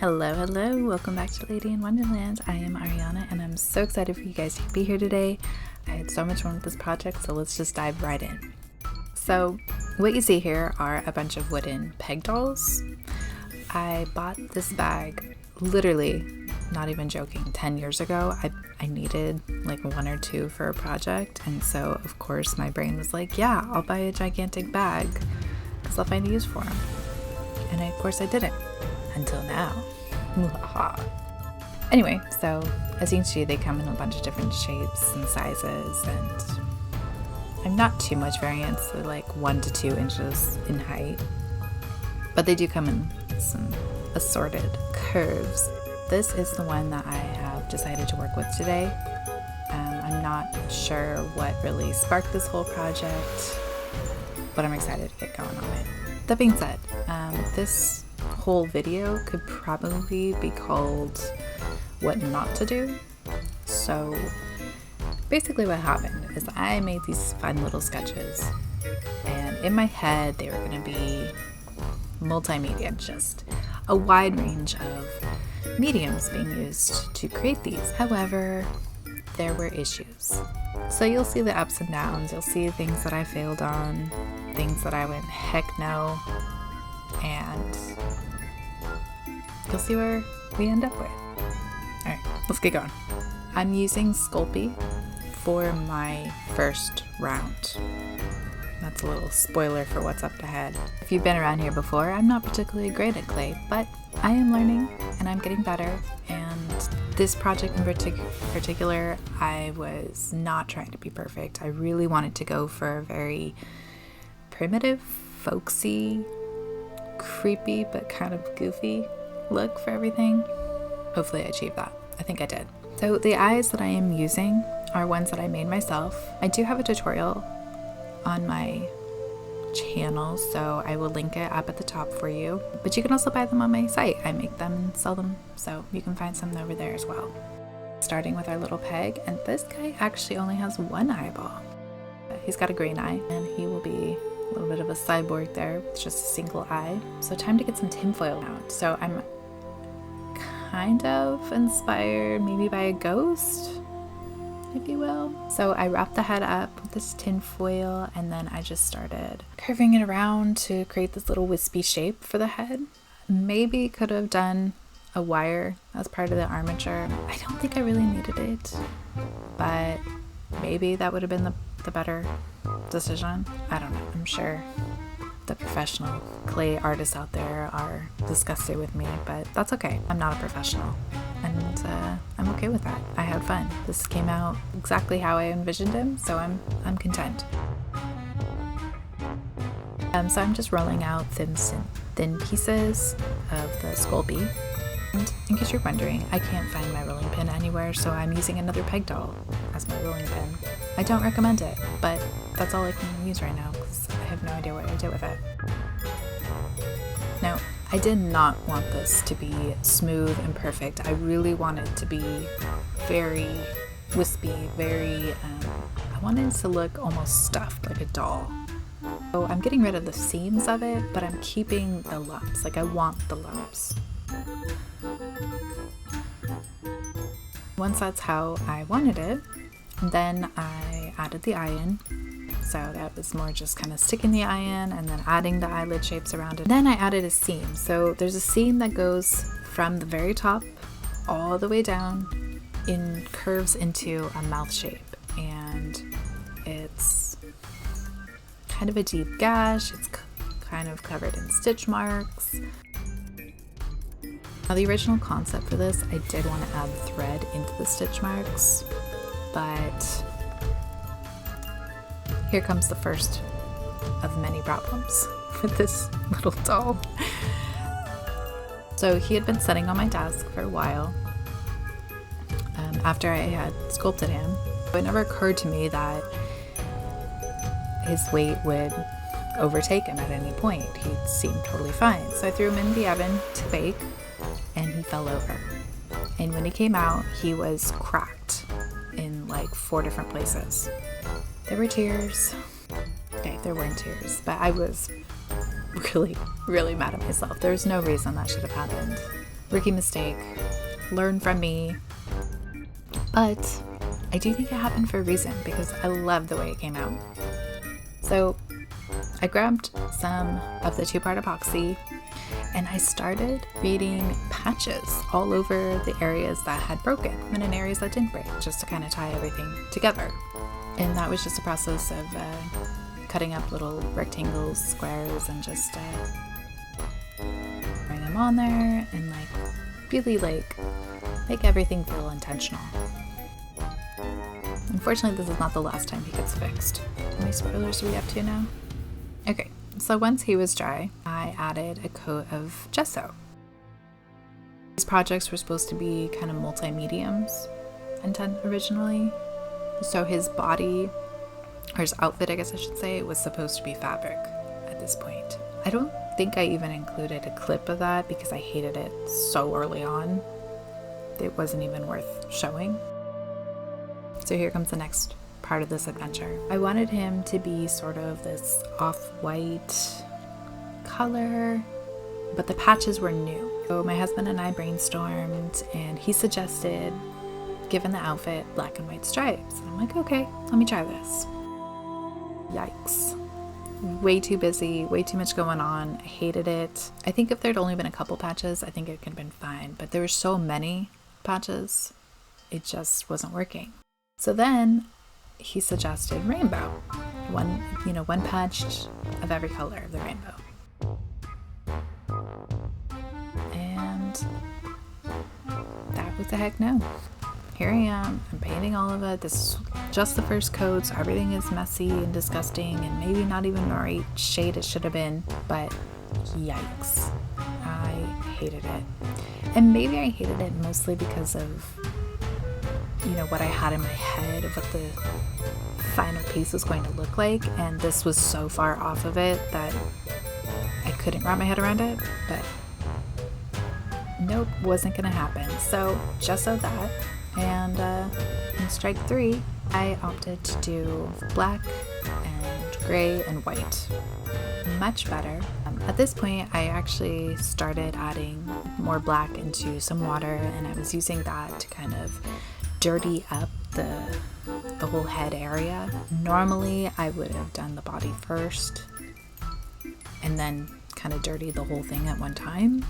Hello, welcome back to Lady in Wonderland. I am Ariana and I'm so excited for you guys to be here today. I had so much fun with this project, so let's just dive right in. So what you see here are a bunch of wooden peg dolls. I bought this bag literally, not even joking, 10 years ago. I needed like one or two for a project, and so of course my brain was like, yeah, I'll buy a gigantic bag because I'll find a use for them. And of course I didn't. Until now. Anyway, so as you can see, they come in a bunch of different shapes and sizes, and I'm not too much variance. They're like 1 to 2 inches in height, but they do come in some assorted curves. This is the one that I have decided to work with today. I'm not sure what really sparked this whole project, but I'm excited to get going on it. That being said, this whole video could probably be called what not to do. So basically what happened is I made these fun little sketches, and in my head they were going to be multimedia, just a wide range of mediums being used to create these. However, there were issues. So you'll see the ups and downs, you'll see things that I failed on, things that I went heck no, and you'll see where we end up with. Alright, let's get going. I'm using Sculpey for my first round. That's a little spoiler for what's up ahead. If you've been around here before, I'm not particularly great at clay, but I am learning and I'm getting better. And this project in particular, I was not trying to be perfect. I really wanted to go for a very primitive, folksy, creepy, but kind of goofy look for everything. Hopefully I achieved that. I think I did. So the eyes that I am using are ones that I made myself. I do have a tutorial on my channel, so I will link it up at the top for you. But you can also buy them on my site. I make them and sell them, so you can find some over there as well. Starting with our little peg, and this guy actually only has one eyeball. He's got a green eye, and he will be a little bit of a cyborg there with just a single eye. So time to get some tinfoil out. So I'm kind of inspired maybe by a ghost, if you will. So I wrapped the head up with this tinfoil, and then I just started curving it around to create this little wispy shape for the head. Maybe could have done a wire as part of the armature. I don't think I really needed it, but maybe that would have been the better decision. I don't know. I'm sure the professional clay artists out there are disgusted with me, but that's okay. I'm not a professional, and I'm okay with that. I had fun. This came out exactly how I envisioned him, so I'm content. So I'm just rolling out thin pieces of the Sculpey. And in case you're wondering, I can't find my rolling pin anywhere, so I'm using another peg doll as my rolling pin. I don't recommend it, but that's all I can use right now because I have no idea what I did with it. Now, I did not want this to be smooth and perfect. I really wanted it to be very wispy, I wanted it to look almost stuffed like a doll. So I'm getting rid of the seams of it, but I'm keeping the lumps. Like, I want the lumps. Once that's how I wanted it, then I added the eye in. So that was more just kind of sticking the eye in and then adding the eyelid shapes around it. Then I added a seam. So there's a seam that goes from the very top all the way down in curves into a mouth shape. And it's kind of a deep gash. It's kind of covered in stitch marks. Now, the original concept for this, I did want to add thread into the stitch marks, but here comes the first of many problems with this little doll. So he had been sitting on my desk for a while after I had sculpted him. It never occurred to me that his weight would overtake him at any point. He seemed totally fine. So I threw him in the oven to bake, and he fell over. And when he came out, he was cracked in like 4 different places. There were tears. Okay, there weren't tears, but I was really, really mad at myself. There was no reason that should have happened. Rookie mistake. Learn from me. But I do think it happened for a reason because I love the way it came out. So I grabbed some of the 2-part epoxy and I started creating patches all over the areas that had broken and in areas that didn't break, just to kind of tie everything together. And that was just a process of cutting up little rectangles, squares, and just bring them on there and really make everything feel intentional. Unfortunately, this is not the last time he gets fixed. How many spoilers do we have to now? Okay, so once he was dry, I added a coat of gesso. These projects were supposed to be kind of multi-mediums intent originally. So his body, or his outfit, I guess I should say, was supposed to be fabric at this point. I don't think I even included a clip of that because I hated it so early on. It wasn't even worth showing. So here comes the next part of this adventure. I wanted him to be sort of this off-white color, but the patches were new. So my husband and I brainstormed and he suggested, given the outfit, black and white stripes. And I'm like, okay, let me try this. Yikes. Way too busy, way too much going on. I hated it. I think if there'd only been a couple patches, I think it could have been fine. But there were so many patches, it just wasn't working. So then he suggested rainbow. One patch of every color of the rainbow. And that was a heck no. Here I am, I'm painting all of it. This is just the first coat, so everything is messy and disgusting and maybe not even the right shade it should have been, but yikes. I hated it. And maybe I hated it mostly because of what I had in my head of what the final piece was going to look like, and this was so far off of it that I couldn't wrap my head around it, but nope, wasn't gonna happen. So gesso that, and in strike 3 I opted to do black and gray and white. Much better. At this point I actually started adding more black into some water, and I was using that to kind of dirty up the whole head area. Normally I would have done the body first and then kind of dirty the whole thing at one time,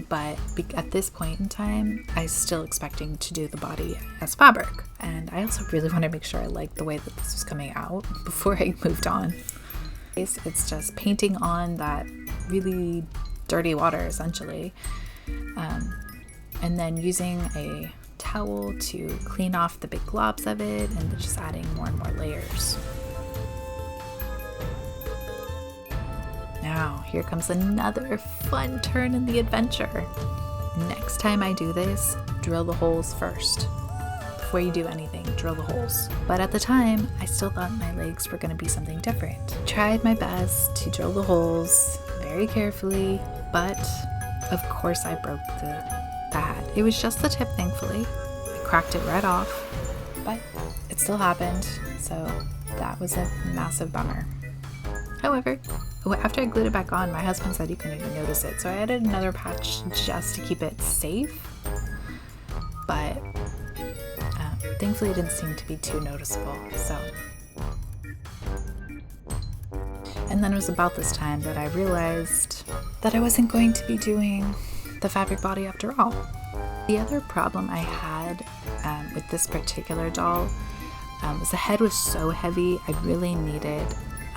but at this point in time I was still expecting to do the body as fabric, and I also really want to make sure I liked the way that this was coming out before I moved on. It's just painting on that really dirty water essentially, and then using a towel to clean off the big globs of it, and just adding more and more layers. Now here comes another fun turn in the adventure. Next time I do this, drill the holes first. Before you do anything, drill the holes. But at the time, I still thought my legs were going to be something different. Tried my best to drill the holes very carefully, but of course I broke the pad. It was just the tip, thankfully. I cracked it right off, but it still happened, so that was a massive bummer. However, after I glued it back on, my husband said he couldn't even notice it, so I added another patch just to keep it safe, but thankfully it didn't seem to be too noticeable. So, and then it was about this time that I realized that I wasn't going to be doing the fabric body after all. The other problem I had with this particular doll was the head was so heavy. I really needed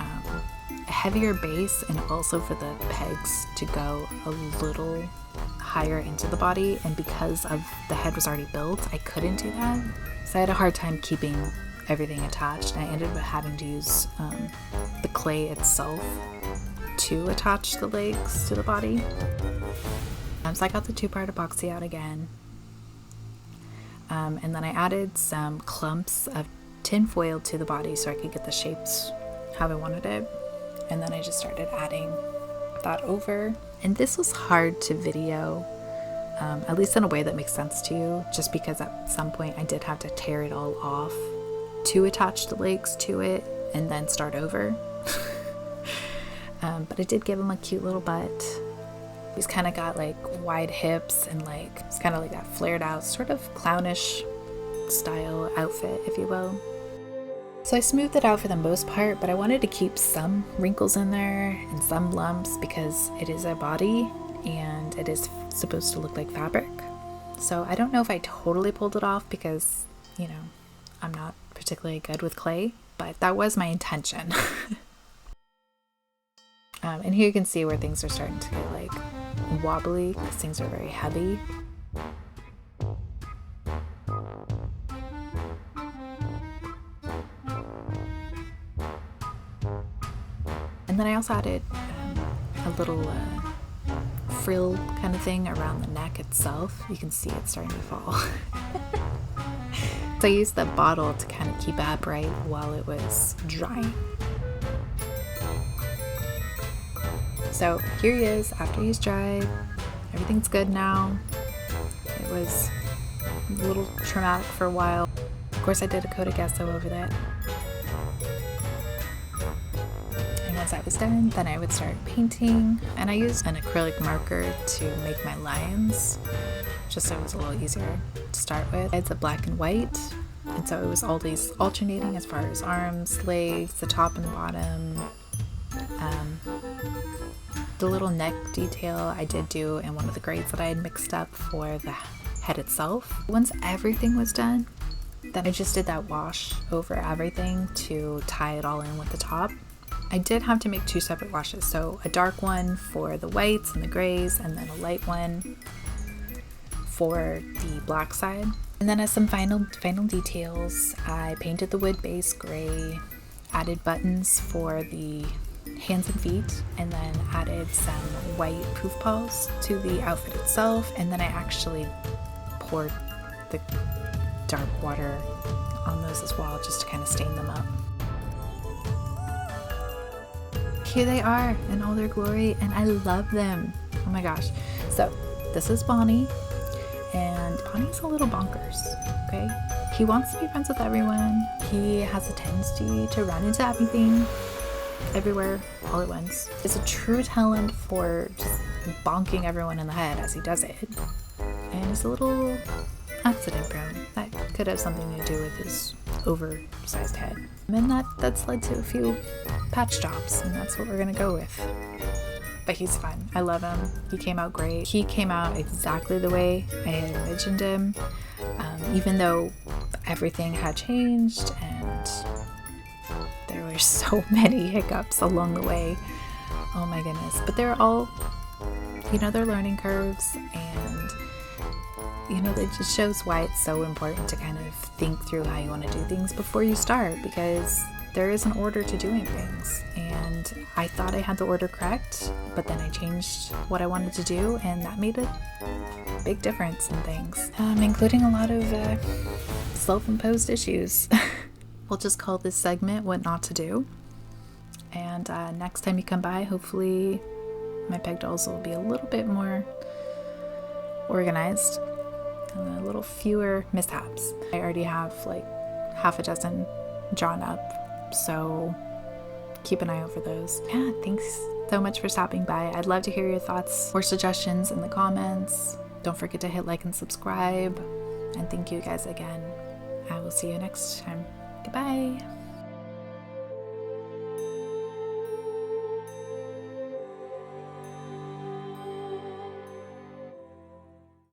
a heavier base, and also for the pegs to go a little higher into the body, and because of the head was already built, I couldn't do that. So I had a hard time keeping everything attached, and I ended up having to use the clay itself to attach the legs to the body. So I got the 2-part epoxy out again, and then I added some clumps of tin foil to the body so I could get the shapes how I wanted it, and then I just started adding that over. And this was hard to video, at least in a way that makes sense to you, just because at some point I did have to tear it all off to attach the legs to it and then start over. But it did give him a cute little butt. He's kind of got like wide hips and like it's kind of like that flared out sort of clownish style outfit, if you will. So I smoothed it out for the most part, but I wanted to keep some wrinkles in there and some lumps because it is a body and it is supposed to look like fabric. So I don't know if I totally pulled it off because, you know, I'm not particularly good with clay, but that was my intention. And here you can see where things are starting to get like wobbly because things are very heavy. And then I also added a little frill kind of thing around the neck itself. You can see it starting to fall. So I used the bottle to kind of keep it upright while it was drying. So here he is after he's dried. Everything's good now. It was a little traumatic for a while. Of course I did a coat of gesso over that. And once I was done, then I would start painting. And I used an acrylic marker to make my lines, just so it was a little easier to start with. It's a black and white, and so it was always alternating as far as arms, legs, the top and the bottom. The little neck detail I did do in one of the grades that I had mixed up for the head itself. Once everything was done, then I just did that wash over everything to tie it all in with the top. I did have to make two separate washes, so a dark one for the whites and the grays, and then a light one for the black side. And then as some final details, I painted the wood base gray, added buttons for the hands and feet, and then added some white poof balls to the outfit itself. And then I actually poured the dark water on those as well, just to kind of stain them up. Here they are in all their glory, and I love them. Oh my gosh. So this is Bonnie, and Bonnie's a little bonkers, okay? He wants to be friends with everyone. He has a tendency to run into everything, everywhere, all at once. It's a true talent for just bonking everyone in the head as he does it. And he's a little accident prone. That could have something to do with his oversized head. And that's led to a few patch jobs, and that's what we're gonna go with. But he's fun. I love him. He came out great. He came out exactly the way I had envisioned him, even though everything had changed and there were so many hiccups along the way. Oh my goodness. But they're all, you know, they're learning curves, and you know, it just shows why it's so important to kind of think through how you want to do things before you start, because there is an order to doing things, and I thought I had the order correct, but then I changed what I wanted to do, and that made a big difference in things, including a lot of self-imposed issues. We'll just call this segment What Not to Do, and next time you come by, hopefully my peg dolls will be a little bit more organized and a little fewer mishaps. I already have like half a dozen drawn up, so keep an eye out for those. Yeah, thanks so much for stopping by. I'd love to hear your thoughts or suggestions in the comments. Don't forget to hit like and subscribe, and thank you guys again. I will see you next time. Goodbye.